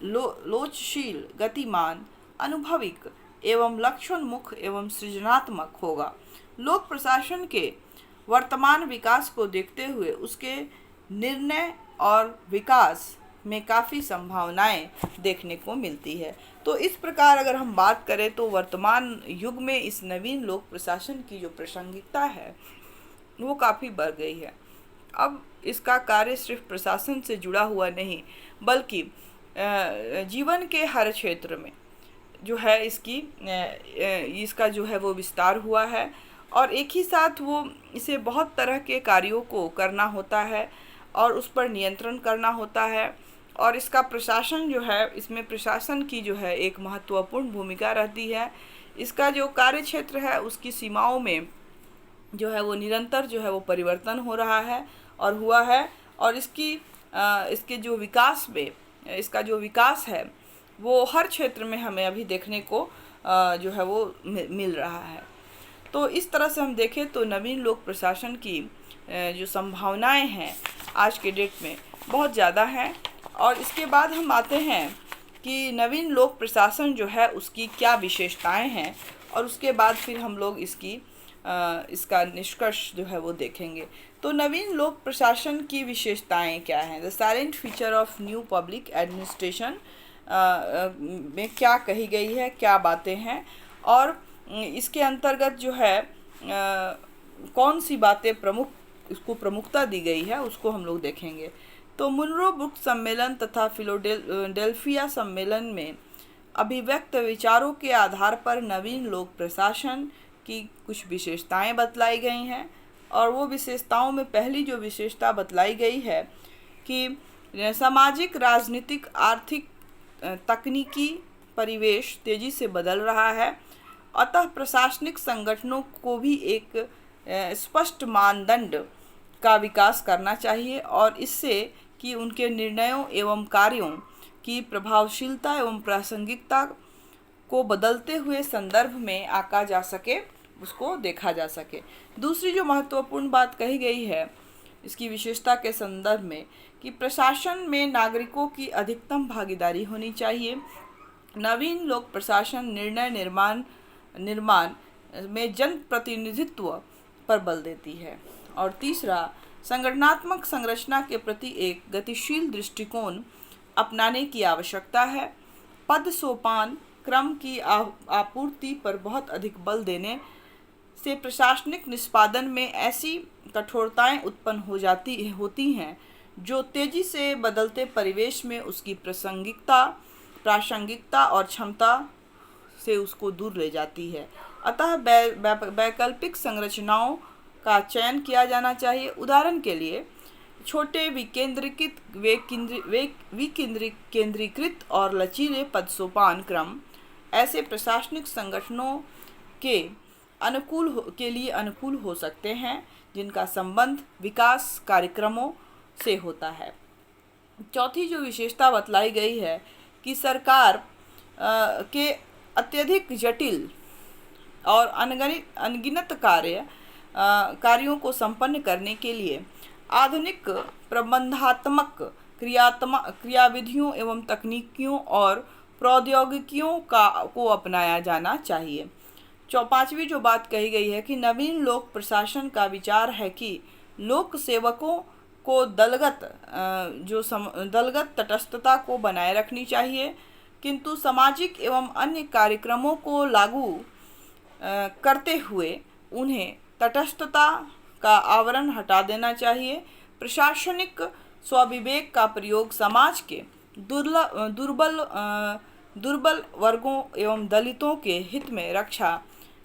लोचशील, गतिमान, अनुभविक एवं लक्ष्योन्मुख एवं सृजनात्मक होगा। लोक प्रशासन के वर्तमान विकास को देखते हुए उसके निर्णय और विकास में काफ़ी संभावनाएं देखने को मिलती है। तो इस प्रकार अगर हम बात करें तो वर्तमान युग में इस नवीन लोक प्रशासन की जो प्रासंगिकता है वो काफ़ी बढ़ गई है। अब इसका कार्य सिर्फ प्रशासन से जुड़ा हुआ नहीं बल्कि जीवन के हर क्षेत्र में जो है इसका जो है वो विस्तार हुआ है और एक ही साथ वो इसे बहुत तरह के कार्यों को करना होता है और उस पर नियंत्रण करना होता है और इसका प्रशासन जो है, इसमें प्रशासन की जो है एक महत्वपूर्ण भूमिका रहती है। इसका जो कार्य क्षेत्र है उसकी सीमाओं में जो है वो निरंतर जो है वो परिवर्तन हो रहा है और हुआ है और इसके जो विकास में इसका जो विकास है वो हर क्षेत्र में हमें अभी देखने को जो है वो मिल रहा है। तो इस तरह से हम देखें तो नवीन लोक प्रशासन की जो संभावनाएं हैं आज के डेट में बहुत ज़्यादा हैं। और इसके बाद हम आते हैं कि नवीन लोक प्रशासन जो है उसकी क्या विशेषताएं हैं और उसके बाद फिर हम लोग इसका निष्कर्ष जो है वो देखेंगे। तो नवीन लोक प्रशासन की विशेषताएं क्या हैं? The silent feature of new public administration में क्या कही गई है, क्या बातें हैं और इसके अंतर्गत जो है कौन सी बातें इसको प्रमुखता दी गई है उसको हम लोग देखेंगे। तो मुनरो बुक सम्मेलन तथा फिलाडेल्फिया सम्मेलन में अभिव्यक्त विचारों के आधार पर नवीन लोक प्रशासन की कुछ विशेषताएं बतलाई गई हैं और वो विशेषताओं में पहली जो विशेषता बतलाई गई है कि सामाजिक, राजनीतिक, आर्थिक, तकनीकी परिवेश तेज़ी से बदल रहा है, अतः प्रशासनिक संगठनों को भी एक स्पष्ट मानदंड का विकास करना चाहिए और इससे कि उनके निर्णयों एवं कार्यों की प्रभावशीलता एवं प्रासंगिकता को बदलते हुए संदर्भ में आंका जा सके, उसको देखा जा सके। दूसरी जो महत्वपूर्ण बात कही गई है इसकी विशेषता के संदर्भ में कि प्रशासन में नागरिकों की अधिकतम भागीदारी होनी चाहिए। नवीन लोक प्रशासन निर्णय निर्माण में जन प्रतिनिधित्व पर बल देती है और तीसरा, संगठनात्मक संरचना के प्रति एक गतिशील दृष्टिकोण अपनाने की आवश्यकता है। पद सोपान क्रम की आपूर्ति पर बहुत अधिक बल देने से प्रशासनिक निष्पादन में ऐसी कठोरताएं उत्पन्न होती हैं जो तेजी से बदलते परिवेश में उसकी प्रासंगिकता और क्षमता से उसको दूर ले जाती है। अतः वैकल्पिक संरचनाओं का चयन किया जाना चाहिए। उदाहरण के लिए छोटे विकेंद्रीकृत और लचीले पदसोपान क्रम ऐसे प्रशासनिक संगठनों के लिए अनुकूल हो सकते हैं जिनका संबंध विकास कार्यक्रमों से होता है। चौथी जो विशेषता बतलाई गई है कि सरकार के अत्यधिक जटिल और अनगिनत कार्यों को संपन्न करने के लिए आधुनिक प्रबंधात्मक क्रियाविधियों एवं तकनीकियों और प्रौद्योगिकियों को अपनाया जाना चाहिए। पांचवी जो बात कही गई है कि नवीन लोक प्रशासन का विचार है कि लोक सेवकों को दलगत तटस्थता को बनाए रखनी चाहिए, किंतु सामाजिक एवं अन्य कार्यक्रमों को लागू करते हुए उन्हें तटस्थता का आवरण हटा देना चाहिए। प्रशासनिक स्वविवेक का प्रयोग समाज के दुर्बल वर्गों एवं दलितों के हित में रक्षा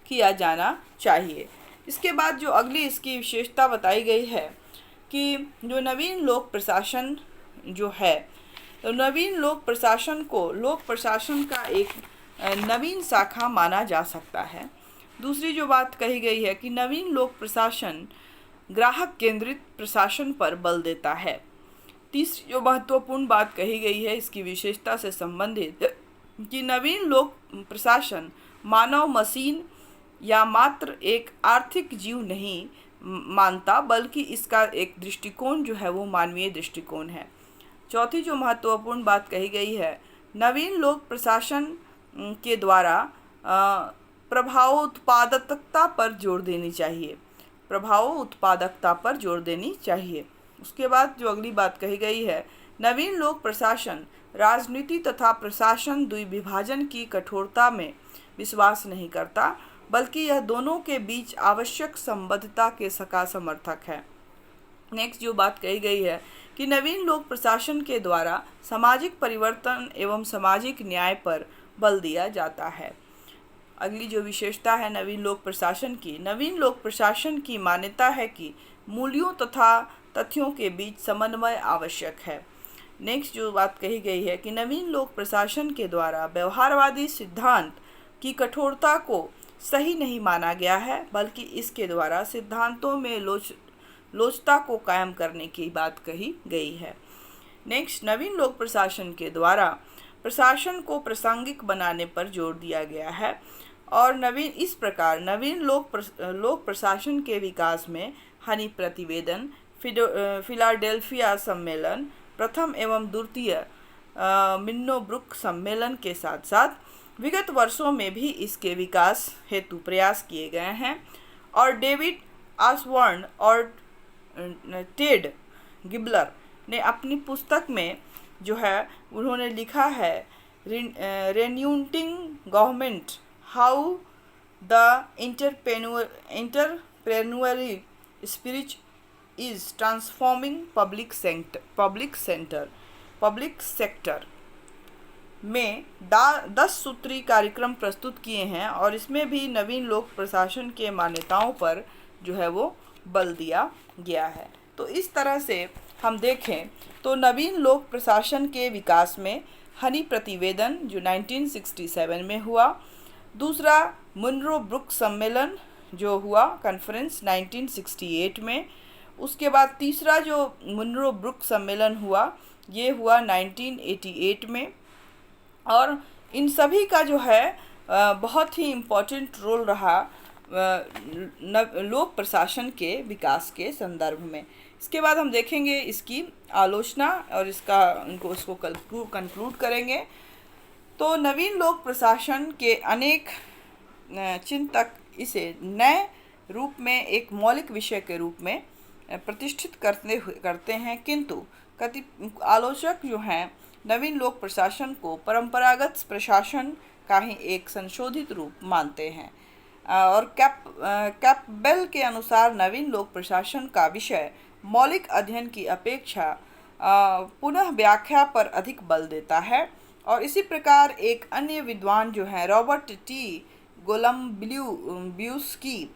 किया जाना चाहिए। इसके बाद जो अगली इसकी विशेषता बताई गई है कि जो नवीन लोक प्रशासन जो है, तो नवीन लोक प्रशासन को लोक प्रशासन का एक नवीन शाखा माना जा सकता है। दूसरी जो बात कही गई है कि नवीन लोक प्रशासन ग्राहक केंद्रित प्रशासन पर बल देता है। तीसरी जो महत्वपूर्ण बात कही गई है इसकी विशेषता से संबंधित कि नवीन लोक प्रशासन मानव मशीन या मात्र एक आर्थिक जीव नहीं मानता, बल्कि इसका एक दृष्टिकोण जो है वो मानवीय दृष्टिकोण है। चौथी जो महत्वपूर्ण बात कही गई है, नवीन लोक प्रशासन के द्वारा उत्पादकता पर जोर देनी चाहिए। उसके बाद जो अगली बात कही गई है, नवीन लोक प्रशासन राजनीति तथा प्रशासन द्विविभाजन की कठोरता में विश्वास नहीं करता, बल्कि यह दोनों के बीच आवश्यक संबद्धता के का समर्थक है। नेक्स्ट जो बात कही गई है कि नवीन लोक प्रशासन के द्वारा सामाजिक परिवर्तन एवं सामाजिक न्याय पर बल दिया जाता है। अगली जो विशेषता है नवीन लोक प्रशासन की मान्यता है कि मूल्यों तथा तथ्यों के बीच समन्वय आवश्यक है। नेक्स्ट जो बात कही गई है कि नवीन लोक प्रशासन के द्वारा व्यवहारवादी सिद्धांत की कठोरता को सही नहीं माना गया है, बल्कि इसके द्वारा सिद्धांतों में लोचता को कायम करने की बात कही गई है। नेक्स्ट, नवीन लोक प्रशासन के द्वारा प्रशासन को प्रासंगिक बनाने पर जोर दिया गया है और इस प्रकार नवीन लोक प्रशासन के विकास में हनी प्रतिवेदन, फिलाडेल्फिया सम्मेलन, प्रथम एवं द्वितीय मिन्नो-ब्रुक सम्मेलन के साथ साथ विगत वर्षों में भी इसके विकास हेतु प्रयास किए गए हैं और डेविड ऑसबॉर्न और टेड गिबलर ने अपनी पुस्तक में जो है उन्होंने लिखा है reinventing government, how the entrepreneurial spirit is transforming public sector में 10 सूत्री कार्यक्रम प्रस्तुत किए हैं और इसमें भी नवीन लोक प्रशासन के मान्यताओं पर जो है वो बल दिया गया है। तो इस तरह से हम देखें तो नवीन लोक प्रशासन के विकास में हनी प्रतिवेदन जो 1967 में हुआ, दूसरा मुनरो-ब्रुक सम्मेलन जो हुआ कॉन्फ्रेंस 1968 में, उसके बाद तीसरा जो मुनरो-ब्रुक सम्मेलन हुआ ये हुआ 1988 में और इन सभी का जो है बहुत ही इम्पोर्टेंट रोल रहा लोक प्रशासन के विकास के संदर्भ में। इसके बाद हम देखेंगे इसकी आलोचना और इसको कंक्लूड करेंगे। तो नवीन लोक प्रशासन के अनेक चिंतक इसे नए रूप में एक मौलिक विषय के रूप में प्रतिष्ठित करते हैं, किंतु कति आलोचक जो हैं नवीन लोक प्रशासन को परंपरागत प्रशासन का ही एक संशोधित रूप मानते हैं। और कैपबेल के अनुसार नवीन लोक प्रशासन का विषय मौलिक अध्ययन की अपेक्षा पुनः व्याख्या पर अधिक बल देता है। और इसी प्रकार एक अन्य विद्वान जो है रॉबर्ट टी गोलम्बियस्की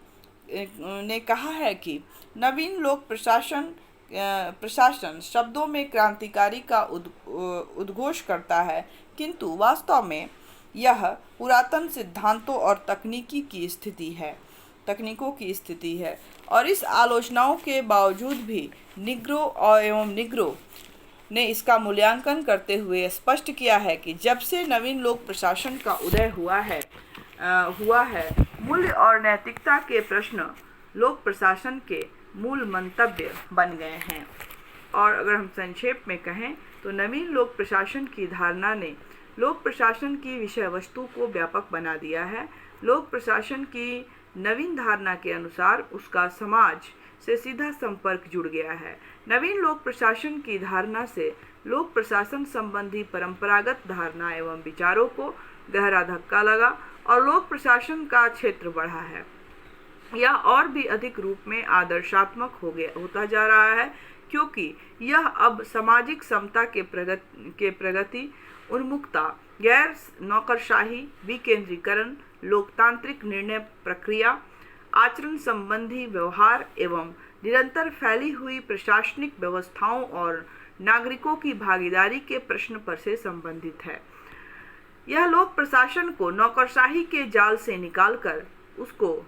ने कहा है कि नवीन लोक प्रशासन शब्दों में क्रांतिकारी का उद्घोष करता है, किंतु वास्तव में यह पुरातन सिद्धांतों और तकनीकों की स्थिति है। और इस आलोचनाओं के बावजूद भी निग्रो ने इसका मूल्यांकन करते हुए स्पष्ट किया है कि जब से नवीन लोक प्रशासन का उदय हुआ है मूल्य और नैतिकता के प्रश्न लोक प्रशासन के मूल मंतव्य बन गए हैं। और अगर हम संक्षेप में कहें तो नवीन लोक प्रशासन की धारणा ने लोक प्रशासन की विषय वस्तु को व्यापक बना दिया है। लोक प्रशासन की नवीन धारणा के अनुसार उसका समाज से सीधा संपर्क जुड़ गया है। नवीन लोक प्रशासन की धारणा से लोक प्रशासन संबंधी परंपरागत धारणा एवं विचारों को गहरा धक्का लगा और लोक प्रशासन का क्षेत्र बढ़ा है। यह और भी अधिक रूप में आदर्शात्मक होता जा रहा है, क्योंकि यह अब सामाजिक समता के प्रगति, उन्मुखता, गैर नौकरशाही, विकेंद्रीकरण, लोकतांत्रिक निर्णय प्रक्रिया, आचरण संबंधी व्यवहार एवं निरंतर फैली हुई प्रशासनिक व्यवस्थाओं और नागरिकों की भागीदारी के प्रश्न पर से संबंधित है। यह लोक प्रशासन को नौकरशाही के जाल से निकालकर उसको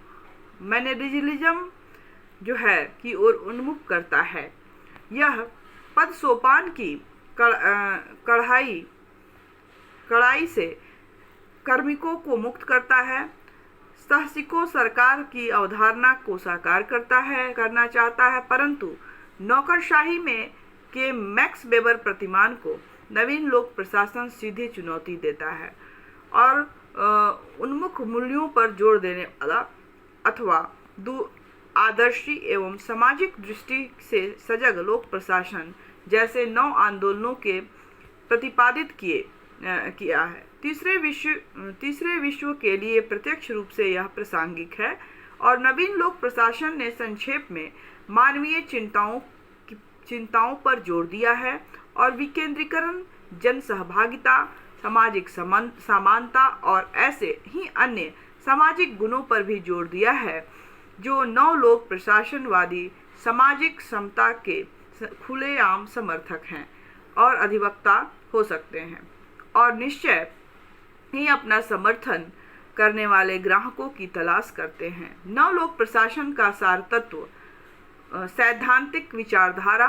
मैनेजरिज्म जो है की ओर उन्मुख करता है। यह पद सोपान की कड़ाई से कार्मिकों को मुक्त करता है। शासकों सरकार की अवधारणा को साकार करना चाहता है, परंतु नौकरशाही में के मैक्स वेबर प्रतिमान को नवीन लोक प्रशासन सीधे चुनौती देता है और उन्मुख मूल्यों पर जोर देने वाला अथवा आदर्शी एवं सामाजिक दृष्टि से सजग लोक प्रशासन जैसे 9 आंदोलनों के प्रतिपादित किया है। तीसरे विश्व के लिए प्रत्यक्ष रूप से यह प्रासंगिक है। और नवीन लोक प्रशासन ने संक्षेप में मानवीय चिंताओं पर जोर दिया है और विकेंद्रीकरण, जन सहभागिता, सामाजिक समानता और ऐसे ही अन्य सामाजिक गुणों पर भी जोर दिया है जो नव लोक प्रशासनवादी सामाजिक समता के खुलेआम समर्थक हैं और अधिवक्ता हो सकते हैं और निश्चय ही अपना समर्थन करने वाले ग्राहकों की तलाश करते हैं। नव लोक प्रशासन का सार तत्व सैद्धांतिक विचारधारा,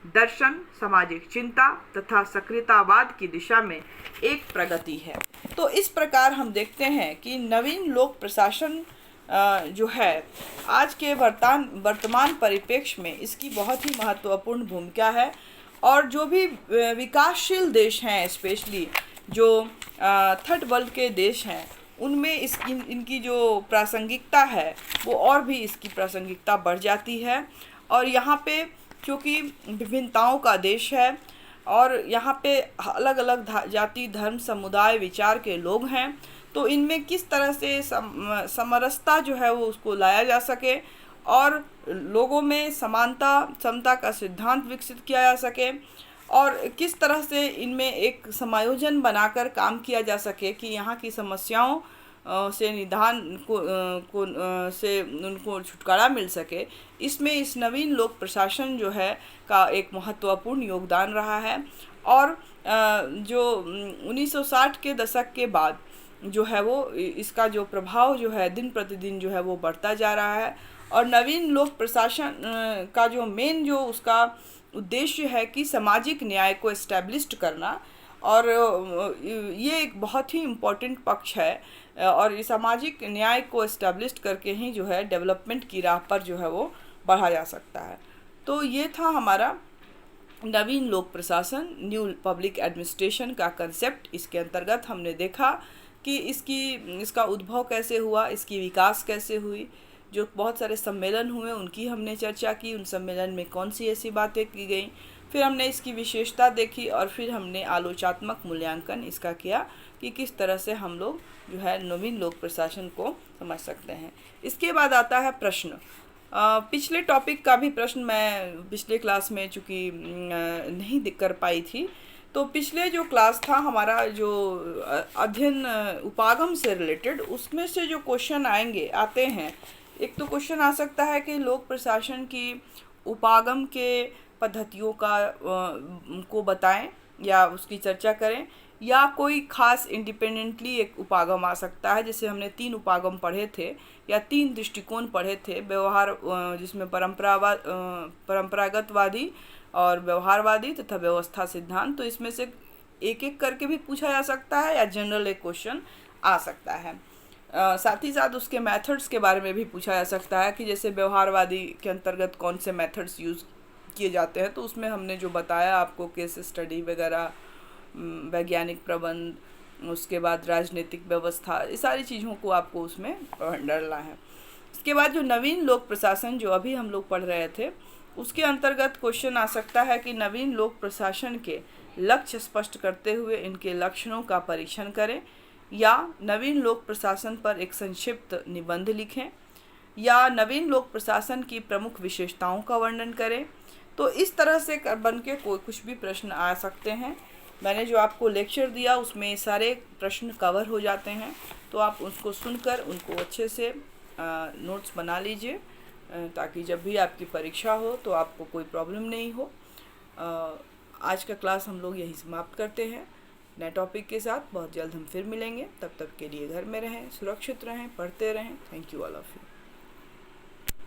दर्शन, सामाजिक चिंता तथा सक्रियतावाद की दिशा में एक प्रगति है। तो इस प्रकार हम देखते हैं कि नवीन लोक प्रशासन जो है आज के वर्तमान परिप्रेक्ष्य में इसकी बहुत ही महत्वपूर्ण भूमिका है। और जो भी विकासशील देश हैं, स्पेशली जो थर्ड वर्ल्ड के देश हैं, उनमें इनकी जो प्रासंगिकता है वो और भी इसकी प्रासंगिकता बढ़ जाती है। और यहाँ पे क्योंकि विभिन्नताओं का देश है और यहाँ पे अलग अलग जाति, धर्म, समुदाय, विचार के लोग हैं, तो इनमें किस तरह से समरसता जो है वो उसको लाया जा सके और लोगों में समता का सिद्धांत विकसित किया जा सके और किस तरह से इनमें एक समायोजन बनाकर काम किया जा सके कि यहाँ की समस्याओं से से उनको छुटकारा मिल सके। इसमें इस नवीन लोक प्रशासन जो है का एक महत्वपूर्ण योगदान रहा है। और जो 1960 के दशक के बाद जो है वो इसका जो प्रभाव जो है दिन प्रतिदिन जो है वो बढ़ता जा रहा है। और नवीन लोक प्रशासन का जो मेन जो उसका उद्देश्य है कि सामाजिक न्याय को एस्टैब्लिश्ड करना, और ये एक बहुत ही इम्पोर्टेंट पक्ष है। और इस सामाजिक न्याय को एस्टैब्लिश्ड करके ही जो है डेवलपमेंट की राह पर जो है वो बढ़ा जा सकता है। तो ये था हमारा नवीन लोक प्रशासन, न्यू पब्लिक एडमिनिस्ट्रेशन का कंसेप्ट। इसके अंतर्गत हमने देखा कि इसका उद्भव कैसे हुआ, इसकी विकास कैसे हुई, जो बहुत सारे सम्मेलन हुए उनकी हमने चर्चा की, उन सम्मेलन में कौन सी ऐसी बातें की गई, फिर हमने इसकी विशेषता देखी और फिर हमने आलोचात्मक मूल्यांकन इसका किया कि किस तरह से हम लोग जो है नवीन लोक प्रशासन को समझ सकते हैं। इसके बाद आता है प्रश्न। पिछले टॉपिक का भी प्रश्न मैं पिछले क्लास में चूँकि नहीं कर पाई थी, तो पिछले जो क्लास था हमारा जो अध्ययन उपागम से रिलेटेड, उसमें से जो क्वेश्चन आते हैं, एक तो क्वेश्चन आ सकता है कि लोक प्रशासन की उपागम के पद्धतियों को बताएं या उसकी चर्चा करें, या कोई खास इंडिपेंडेंटली एक उपागम आ सकता है। जैसे हमने 3 उपागम पढ़े थे या 3 दृष्टिकोण पढ़े थे, व्यवहार जिसमें परंपरागतवादी और व्यवहारवादी तथा व्यवस्था सिद्धांत। तो इसमें से एक एक करके भी पूछा जा सकता है या जनरल एक क्वेश्चन आ सकता है। साथ ही साथ उसके मेथड्स के बारे में भी पूछा जा सकता है कि जैसे व्यवहारवादी के अंतर्गत कौन से मेथड्स यूज़ किए जाते हैं, तो उसमें हमने जो बताया आपको केस स्टडी वगैरह, वैज्ञानिक प्रबंध, उसके बाद राजनीतिक व्यवस्था, ये सारी चीज़ों को आपको उसमें डालना है। इसके बाद जो नवीन लोक प्रशासन जो अभी हम लोग पढ़ रहे थे, उसके अंतर्गत क्वेश्चन आ सकता है कि नवीन लोक प्रशासन के लक्ष्य स्पष्ट करते हुए इनके लक्षणों का परीक्षण करें, या नवीन लोक प्रशासन पर एक संक्षिप्त निबंध लिखें, या नवीन लोक प्रशासन की प्रमुख विशेषताओं का वर्णन करें। तो इस तरह से बन के कुछ भी प्रश्न आ सकते हैं। मैंने जो आपको लेक्चर दिया उसमें सारे प्रश्न कवर हो जाते हैं, तो आप उसको सुनकर उनको अच्छे से नोट्स बना लीजिए, ताकि जब भी आपकी परीक्षा हो तो आपको कोई प्रॉब्लम नहीं हो। आज का क्लास हम लोग यहीं समाप्त करते हैं। नए टॉपिक के साथ बहुत जल्द हम फिर मिलेंगे। तब तक के लिए घर में रहें, सुरक्षित रहें, पढ़ते रहें। Thank you all of you.